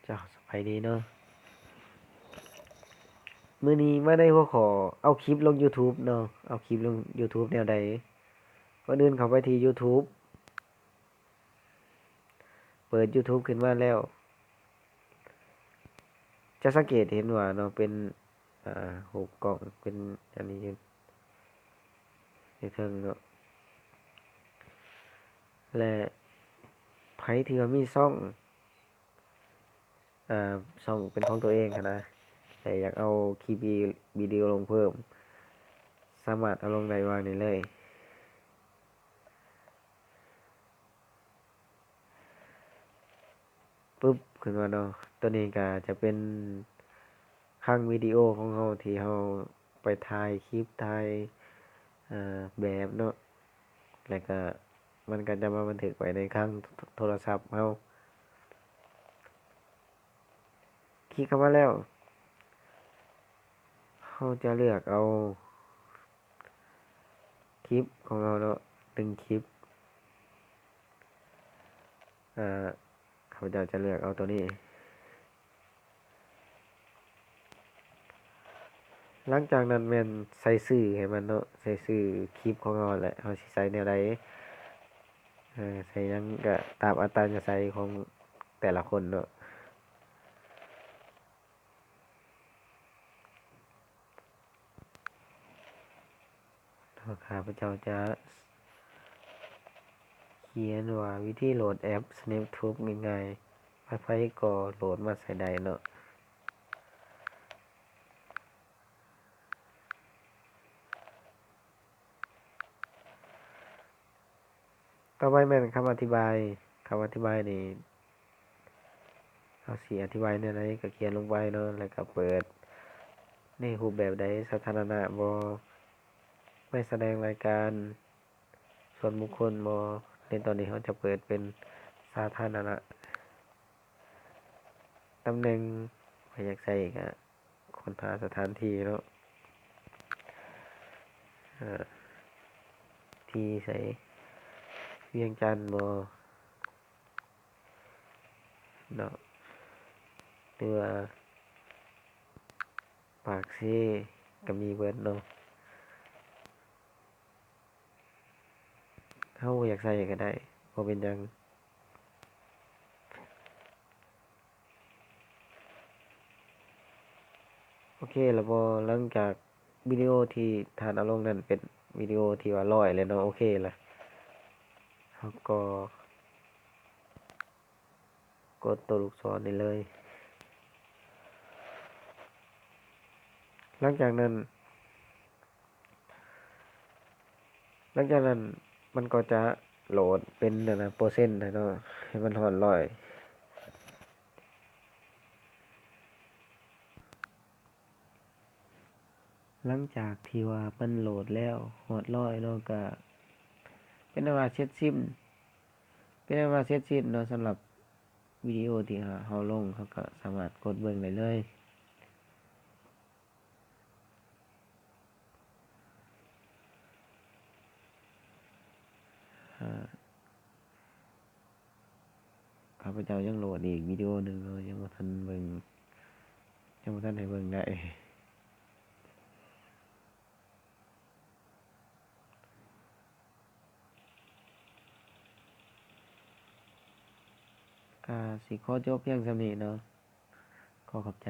เจ้าสบายดีเนาะมื้อนี้มาได้หัวข้อเอาคลิปลง YouTube เนาะเอาคลิปลง YouTube แนวใดก่อนอื่นเข้าไปที่ YouTube เปิด YouTube ขึ้นมาแล้ว จะสังเกตเห็นว่าเนาะเป็นรูปกล้องเป็นอันนี้อยู่ในเทิงเนาะและไผที่ว่ามีอ่ช่องเป็นของตัวเองหั้นนะแต่อยากเอาคลิปวิดีโอลงเพิ่มสามารถเอาลงได้วางได้เลยปึ๊บขึ้นมาเนาะตัวนี้ก็จะเป็นคลังวิดีโอของเราที่เราไปถ่ายคลิปถ่ายแบบเนาะแล้วก็มันก็จะมาบันทึกไว้ในคลังโทรศัพท์เราคลิกเข้ามาแล้วเราจะเลือกเอาคลิปของเราเนาะ1คลิปข้าพเจ้าจะเลือกเอาตัวนี้หลังจากนั้นแม่นใส่ชื่อให้มันเนาะใส่ชื่อคลิปของเราแหละเราสิใส่แนวใดใส่หยังก็ตามอัตยาศัยของแต่ละคนเนาะข้าพเจ้าจะเขียนว่าวิธีโหลดแอป SnapTube ง่ายๆไผๆก็โหลดมาใช้ได้เนาะต่อไปแม่นคำอธิบายคำอธิบายนี่เราสิอธิบายแนวใดก็เขียนลงไปเนาะแล้วก็เปิดในรูปแบบใดสาธารณะบ่ไม่แสดงรายการส่วนบุคคลบ่ในตอนนี้เราจะเปิดเป็นสาธารณะตำแหน่งข้อยอยากใส่ก็ค้นหาสถานที่เนาะที่ใส่เวียงจันทน์บ่เนาะหรือว่าปากเซ่ก็มีเบิดเนาะเราบ่อยากใส่ก็ได้บ่เป็นหยังโอเคแล้วบ่หลังจากวิดีโอที่ท่านเอาลงนั้นเป็นวิดีโอที่ว่าร้อยแล้วเนาะโอเคล่ะเราก็กดตัวลูกศรนี่เลยหลังจากนั้น หลังจากนั้นมันก็จะโหลดเป็นนั่นน่ะเปอร์เซ็นต์น่ะเนาะให้มันฮอด100หลังจากที่ว่ามันโหลดแล้วฮอด100เนาะก็เป็นอันว่าเสร็จสิ้นเป็นอันว่าเสร็จสิ้นเนาะสำหรับวิดีโอที่เราลงเราก็สามารถกดเบิ่งได้เลยอ่าข้าพเจ้ายังโหลดอีกวิดีโอหนึ่งเนาะยังบ่ทันเบิ่งยังบ่ทันได้เบิ่งได้ก็สิขอจบเพียงส่ำนี้เนาะขอขอบใจ